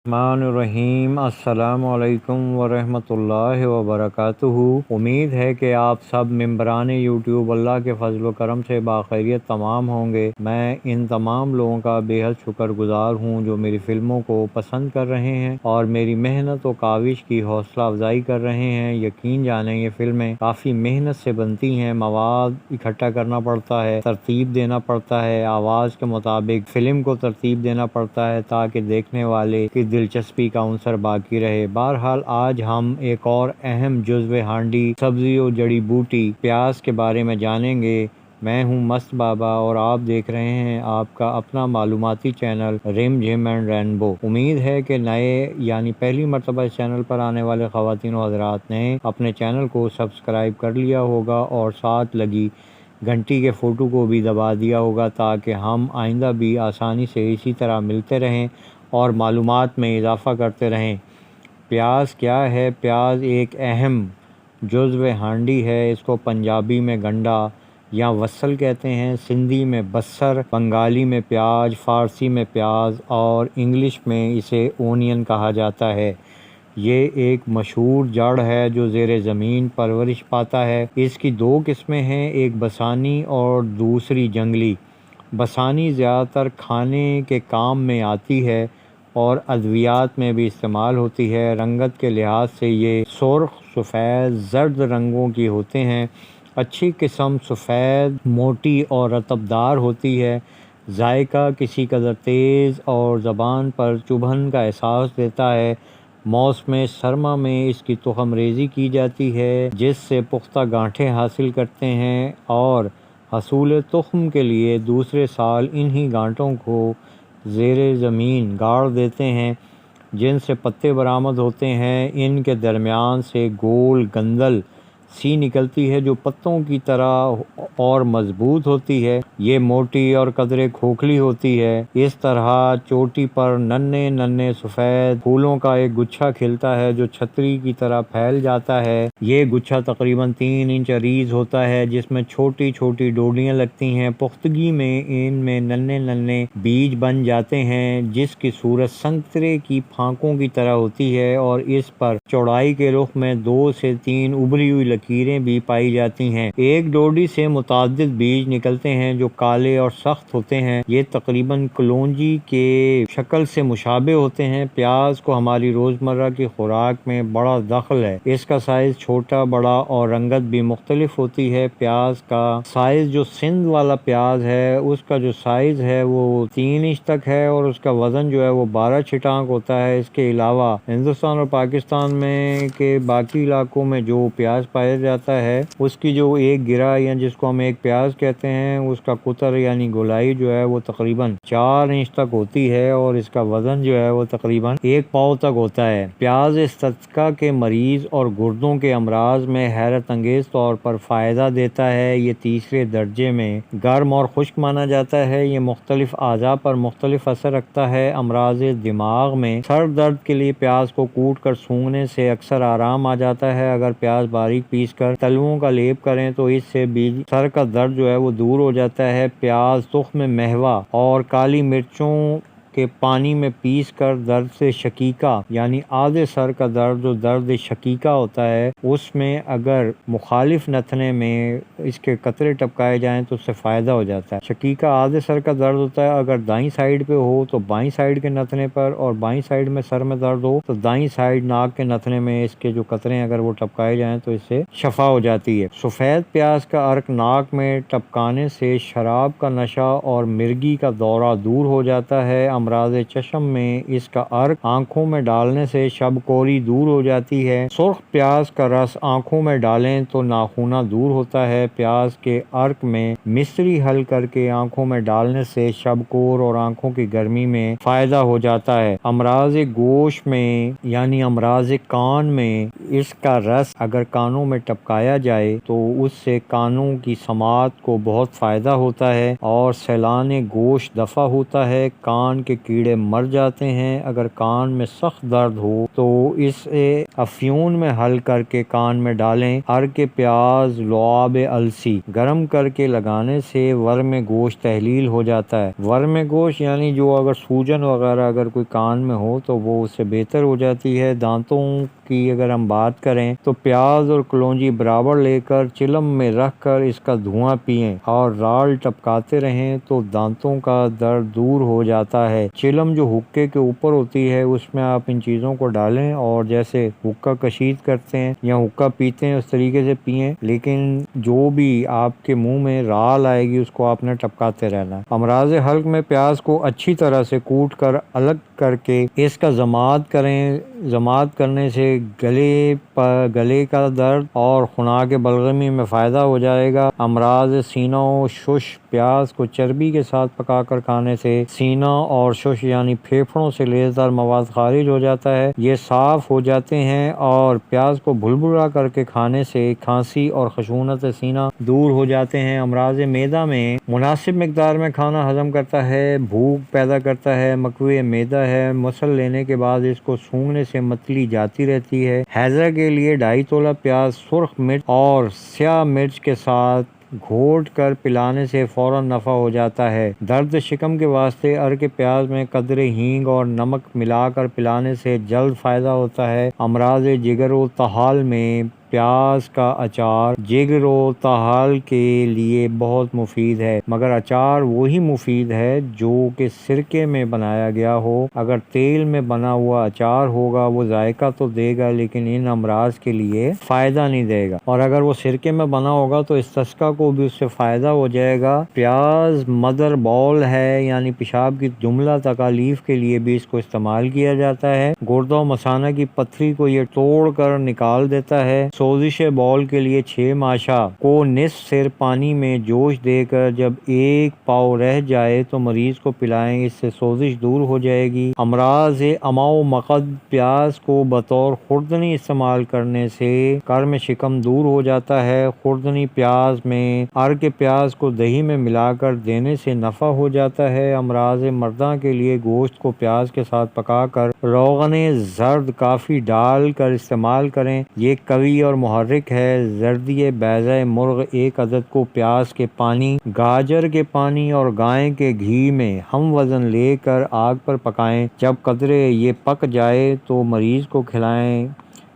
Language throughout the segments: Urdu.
الرحیم السلام علیکم ورحمۃ اللہ وبرکاتہ۔ امید ہے کہ آپ سب ممبران یوٹیوب اللہ کے فضل و کرم سے باخیریت تمام ہوں گے۔ میں ان تمام لوگوں کا بے حد شکر گزار ہوں جو میری فلموں کو پسند کر رہے ہیں اور میری محنت و کاوش کی حوصلہ افزائی کر رہے ہیں۔ یقین جانیں یہ فلمیں کافی محنت سے بنتی ہیں، مواد اکٹھا کرنا پڑتا ہے، ترتیب دینا پڑتا ہے، آواز کے مطابق فلم کو ترتیب دینا پڑتا ہے تاکہ دیکھنے والے کی دلچسپی کا عنصر باقی رہے۔ بہرحال آج ہم ایک اور اہم جزو ہانڈی سبزی و جڑی بوٹی پیاز کے بارے میں جانیں گے۔ میں ہوں مست بابا اور آپ دیکھ رہے ہیں آپ کا اپنا معلوماتی چینل رم جھم اینڈ رینبو۔ امید ہے کہ نئے یعنی پہلی مرتبہ اس چینل پر آنے والے خواتین و حضرات نے اپنے چینل کو سبسکرائب کر لیا ہوگا اور ساتھ لگی گھنٹی کے فوٹو کو بھی دبا دیا ہوگا تاکہ ہم آئندہ بھی آسانی سے اسی طرح ملتے رہیں اور معلومات میں اضافہ کرتے رہیں۔ پیاز کیا ہے؟ پیاز ایک اہم جزو ہانڈی ہے۔ اس کو پنجابی میں گنڈا یا وصل کہتے ہیں، سندھی میں بصر، بنگالی میں پیاز، فارسی میں پیاز اور انگلش میں اسے اونین کہا جاتا ہے۔ یہ ایک مشہور جڑ ہے جو زیر زمین پرورش پاتا ہے۔ اس کی دو قسمیں ہیں، ایک بسانی اور دوسری جنگلی۔ بسانی زیادہ تر کھانے کے کام میں آتی ہے اور ادویات میں بھی استعمال ہوتی ہے۔ رنگت کے لحاظ سے یہ سرخ، سفید، زرد رنگوں کی ہوتے ہیں۔ اچھی قسم سفید، موٹی اور رطب دار ہوتی ہے۔ ذائقہ کسی قدر تیز اور زبان پر چبھن کا احساس دیتا ہے۔ موسم سرما میں اس کی تخم ریزی کی جاتی ہے جس سے پختہ گانٹھیں حاصل کرتے ہیں اور حصول تخم کے لیے دوسرے سال انہی گانٹھوں کو زیر زمین گاڑ دیتے ہیں جن سے پتے برآمد ہوتے ہیں۔ ان کے درمیان سے گول گندل سی نکلتی ہے جو پتوں کی طرح اور مضبوط ہوتی ہے۔ یہ موٹی اور قدرے کھوکھلی ہوتی ہے۔ اس طرح چوٹی پر ننھے ننھے سفید پھولوں کا ایک گچھا کھلتا ہے جو چھتری کی طرح پھیل جاتا ہے۔ یہ گچھا تقریباً 3 انچ عریض ہوتا ہے جس میں چھوٹی چھوٹی ڈوڈیاں لگتی ہیں۔ پختگی میں ان میں ننھے ننھے بیج بن جاتے ہیں جس کی صورت سنترے کی پھانکوں کی طرح ہوتی ہے اور اس پر چوڑائی کے رخ میں 2 سے 3 ابھری ہوئی لکیریں بھی پائی جاتی ہیں۔ ایک ڈوڈی سے متعدد بیج نکلتے ہیں جو کالے اور سخت ہوتے ہیں۔ یہ تقریباً کلونجی کے شکل سے مشابہ ہوتے ہیں۔ پیاز کو ہماری روزمرہ کی خوراک میں بڑا دخل ہے۔ اس کا سائز چھوٹا، بڑا اور رنگت بھی مختلف ہوتی ہے۔ پیاز کا سائز جو سندھ والا پیاز ہے اس کا جو سائز ہے وہ 3 انچ تک ہے اور اس کا وزن جو ہے وہ 12 چھٹانک ہوتا ہے۔ اس کے علاوہ ہندوستان اور پاکستان میں کے باقی علاقوں میں جو پیاز پایا جاتا ہے اس کی جو ایک گرہ یا جس کو ہم ایک پیاز کہتے ہیں اس کا قطر یعنی گولائی جو ہے وہ تقریباً 4 انچ تک ہوتی ہے اور اس کا وزن جو ہے وہ تقریباً 1 پاؤ تک ہوتا ہے۔ پیاز استسقاء کے مریض اور گردوں کے امراض میں حیرت انگیز طور پر فائدہ دیتا ہے۔ یہ تیسرے درجے میں گرم اور خشک مانا جاتا ہے۔ یہ مختلف اعضاء پر مختلف اثر رکھتا ہے۔ امراض دماغ میں سر درد کے لیے پیاز کو کوٹ کر سونگھنے سے اکثر آرام آ جاتا ہے۔ اگر پیاز باریک پیس کر تلوؤں کا لیپ کریں تو اس سے بھی سر کا درد جو ہے وہ دور ہو جاتا ہے۔ پیاز تخم مہوا اور کالی مرچوں کے پانی میں پیس کر درد سے شقیقہ یعنی آدھے سر کا درد جو درد شقیقہ ہوتا ہے اس میں اگر مخالف نتنے میں اس کے قطرے ٹپکائے جائیں تو اس سے فائدہ ہو جاتا ہے۔ شقیقہ آدھے سر کا درد ہوتا ہے، اگر دائیں سائیڈ پہ ہو تو بائیں سائیڈ کے نتنے پر اور بائیں سائیڈ میں سر میں درد ہو تو دائیں سائیڈ ناک کے نتنے میں اس کے جو قطرے ہیں اگر وہ ٹپکائے جائیں تو اس سے شفا ہو جاتی ہے۔ سفید پیاز کا عرق ناک میں ٹپکانے سے شراب کا نشہ اور مرگی کا دورہ دور ہو جاتا ہے۔ امراض چشم میں اس کا عرق آنکھوں میں ڈالنے سے شب کوری دور ہو جاتی ہے۔ سرخ پیاز کا رس آنکھوں میں ڈالیں تو ناخونہ دور ہوتا ہے۔ پیاز کے عرق میں مصری حل کر کے آنکھوں میں ڈالنے سے شب کور اور آنکھوں کی گرمی میں فائدہ ہو جاتا ہے۔ امراض گوش میں یعنی امراض کان میں اس کا رس اگر کانوں میں ٹپکایا جائے تو اس سے کانوں کی سماعت کو بہت فائدہ ہوتا ہے اور سیلان گوش دفع ہوتا ہے۔ کان کے کے کیڑے مر جاتے ہیں۔ اگر کان میں سخت درد ہو تو اسے افیون میں حل کر کے کان میں ڈالیں۔ ارک پیاز لعاب السی گرم کر کے لگانے سے ورم گوشت تحلیل ہو جاتا ہے۔ ورم گوشت یعنی جو اگر سوجن وغیرہ اگر کوئی کان میں ہو تو وہ اس سے بہتر ہو جاتی ہے۔ دانتوں کی اگر ہم بات کریں تو پیاز اور کلونجی برابر لے کر چلم میں رکھ کر اس کا دھواں پئیں اور رال ٹپکاتے رہیں تو دانتوں کا درد دور ہو جاتا ہے۔ چلم جو حکے کے اوپر ہوتی ہے اس میں آپ ان چیزوں کو ڈالیں اور جیسے حکا کشید کرتے ہیں یا حکا پیتے ہیں اس طریقے سے پئیں، لیکن جو بھی آپ کے منہ میں رال آئے گی اس کو آپ نے ٹپکاتے رہنا ہے۔ امراض حلق میں پیاز کو اچھی طرح سے کوٹ کر الگ کر کے اس کا ضماد کریں۔ ضماد کرنے سے گلے کا درد اور خناق بلغمی میں فائدہ ہو جائے گا۔ امراض سینہ و شش پیاز کو چربی کے ساتھ پکا کر کھانے سے سینہ اور شش یعنی پھیپھڑوں سے لیزدار مواد خارج ہو جاتا ہے، یہ صاف ہو جاتے ہیں، اور پیاز کو بھلبھلا کر کے کھانے سے کھانسی اور خشونت سینہ دور ہو جاتے ہیں۔ امراض معدہ میں مناسب مقدار میں کھانا ہضم کرتا ہے، بھوک پیدا کرتا ہے، مکروح معدہ ہے، مسل لینے کے بعد اس کو سونگھنے سے متلی جاتی رہتی ہے۔ ہیضہ کے لیے 2.5 تولہ پیاز سرخ مرچ اور سیاہ مرچ کے ساتھ گھوٹ کر پلانے سے فوراً نفع ہو جاتا ہے۔ درد شکم کے واسطے ارک پیاز میں قدرے ہینگ اور نمک ملا کر پلانے سے جلد فائدہ ہوتا ہے۔ امراض جگر و طحال میں پیاز کا اچار جگر و طحال کے لیے بہت مفید ہے، مگر اچار وہی مفید ہے جو کہ سرکے میں بنایا گیا ہو۔ اگر تیل میں بنا ہوا اچار ہوگا وہ ذائقہ تو دے گا لیکن ان امراض کے لیے فائدہ نہیں دے گا، اور اگر وہ سرکے میں بنا ہوگا تو استسقاء کو بھی اس سے فائدہ ہو جائے گا۔ پیاز مدر بول ہے یعنی پیشاب کی جملہ تکالیف کے لیے بھی اس کو استعمال کیا جاتا ہے۔ گردہ و مثانہ کی پتھری کو یہ توڑ کر نکال دیتا ہے۔ سوزش بول کے لیے 6 ماشا کو نصف سیر پانی میں جوش دے کر جب 1 پاؤ رہ جائے تو مریض کو پلائیں، اس سے سوزش دور ہو جائے گی۔ امراض اماں و مقد پیاز کو بطور خوردنی استعمال کرنے سے کرم شکم دور ہو جاتا ہے۔ خوردنی پیاز میں ارک پیاز کو دہی میں ملا کر دینے سے نفع ہو جاتا ہے۔ امراض مرداں کے لیے گوشت کو پیاز کے ساتھ پکا کر روغن زرد کافی ڈال کر استعمال کریں، یہ قوی اور محرک ہے۔ زردی بیضہ مرغ 1 عدد کو پیاز کے پانی، گاجر کے پانی اور گائے کے گھی میں ہم وزن لے کر آگ پر پکائیں، جب قدرے یہ پک جائے تو مریض کو کھلائیں،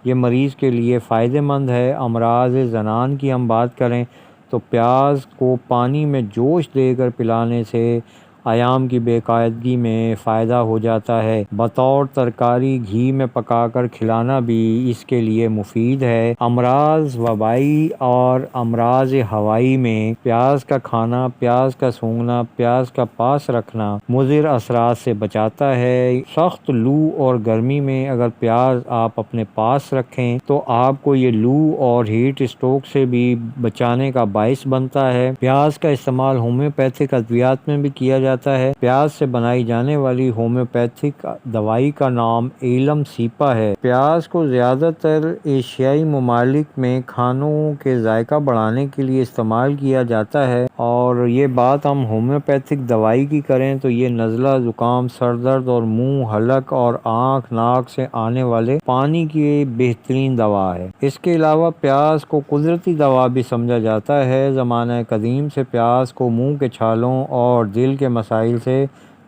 یہ مریض کے لیے فائدہ مند ہے۔ امراض زنان کی ہم بات کریں تو پیاز کو پانی میں جوش دے کر پلانے سے ایام کی بے قاعدگی میں فائدہ ہو جاتا ہے۔ بطور ترکاری گھی میں پکا کر کھلانا بھی اس کے لیے مفید ہے۔ امراض وبائی اور امراض ہوائی میں پیاز کا کھانا، پیاز کا سونگھنا، پیاز کا پاس رکھنا مضر اثرات سے بچاتا ہے۔ سخت لو اور گرمی میں اگر پیاز آپ اپنے پاس رکھیں تو آپ کو یہ لو اور ہیٹ اسٹروک سے بھی بچانے کا باعث بنتا ہے۔ پیاز کا استعمال ہومیوپیتھک ادویات میں بھی کیا جاتا ہے۔ پیاز سے بنائی جانے والی ہومیوپیتھک دوائی کا نام ایلم سیپا ہے۔ پیاز کو زیادہ تر ایشیائی ممالک میں کھانوں کے ذائقہ بڑھانے کے لیے استعمال کیا جاتا ہے، اور یہ بات ہم ہومیوپیتھک دوائی کی کریں تو یہ نزلہ، زکام، سر درد اور منہ، حلق اور آنکھ ناک سے آنے والے پانی کی بہترین دوا ہے۔ اس کے علاوہ پیاز کو قدرتی دوا بھی سمجھا جاتا ہے۔ زمانہ قدیم سے پیاز کو منہ کے چھالوں اور دل کے مسائل سے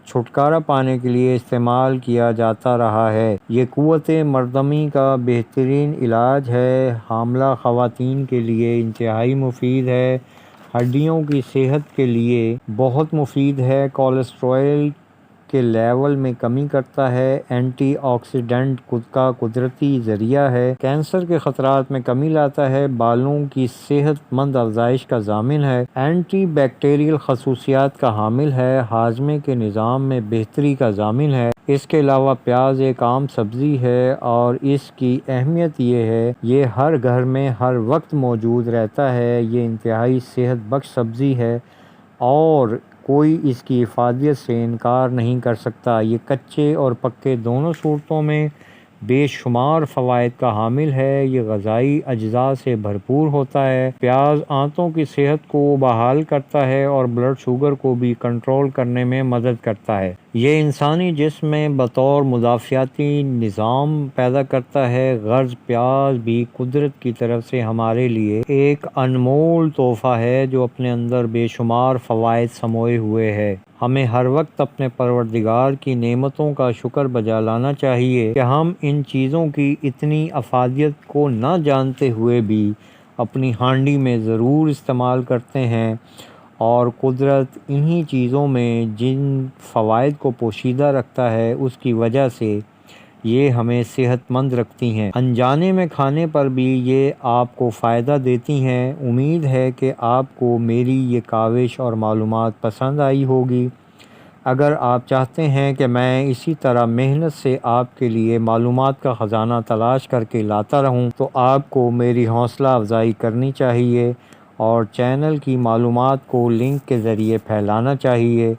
چھٹکارا پانے کے لیے استعمال کیا جاتا رہا ہے۔ یہ قوت مردمی کا بہترین علاج ہے۔ حاملہ خواتین کے لیے انتہائی مفید ہے۔ ہڈیوں کی صحت کے لیے بہت مفید ہے۔ کولیسٹرول کے لیول میں کمی کرتا ہے۔ اینٹی آکسیڈنٹ کا قدرتی ذریعہ ہے۔ کینسر کے خطرات میں کمی لاتا ہے۔ بالوں کی صحت مند افزائش کا ضامن ہے۔ اینٹی بیکٹیریل خصوصیات کا حامل ہے۔ ہاضمے کے نظام میں بہتری کا ضامن ہے۔ اس کے علاوہ پیاز ایک عام سبزی ہے اور اس کی اہمیت یہ ہے یہ ہر گھر میں ہر وقت موجود رہتا ہے۔ یہ انتہائی صحت بخش سبزی ہے اور کوئی اس کی افادیت سے انکار نہیں کر سکتا۔ یہ کچے اور پکے دونوں صورتوں میں بے شمار فوائد کا حامل ہے۔ یہ غذائی اجزاء سے بھرپور ہوتا ہے۔ پیاز آنتوں کی صحت کو بحال کرتا ہے اور بلڈ شوگر کو بھی کنٹرول کرنے میں مدد کرتا ہے۔ یہ انسانی جسم میں بطور مدافعاتی نظام پیدا کرتا ہے۔ غرض پیاز بھی قدرت کی طرف سے ہمارے لیے ایک انمول تحفہ ہے جو اپنے اندر بے شمار فوائد سموئے ہوئے ہے۔ ہمیں ہر وقت اپنے پروردگار کی نعمتوں کا شکر بجا لانا چاہیے کہ ہم ان چیزوں کی اتنی افادیت کو نہ جانتے ہوئے بھی اپنی ہانڈی میں ضرور استعمال کرتے ہیں، اور قدرت انہی چیزوں میں جن فوائد کو پوشیدہ رکھتا ہے اس کی وجہ سے یہ ہمیں صحت مند رکھتی ہیں۔ انجانے میں کھانے پر بھی یہ آپ کو فائدہ دیتی ہیں۔ امید ہے کہ آپ کو میری یہ کاوش اور معلومات پسند آئی ہوگی۔ اگر آپ چاہتے ہیں کہ میں اسی طرح محنت سے آپ کے لیے معلومات کا خزانہ تلاش کر کے لاتا رہوں تو آپ کو میری حوصلہ افزائی کرنی چاہیے اور چینل کی معلومات کو لنک کے ذریعے پھیلانا چاہیے،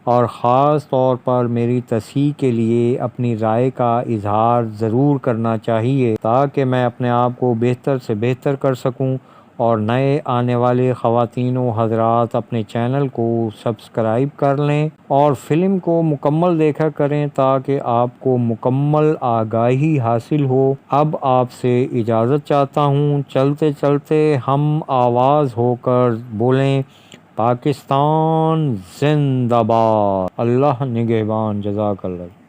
اور خاص طور پر میری تصحیح کے لیے اپنی رائے کا اظہار ضرور کرنا چاہیے تاکہ میں اپنے آپ کو بہتر سے بہتر کر سکوں، اور نئے آنے والے خواتین و حضرات اپنے چینل کو سبسکرائب کر لیں اور فلم کو مکمل دیکھا کریں تاکہ آپ کو مکمل آگاہی حاصل ہو۔ اب آپ سے اجازت چاہتا ہوں، چلتے چلتے ہم آواز ہو کر بولیں پاکستان زندہ باد، اللہ نگہبان، جزاک اللہ۔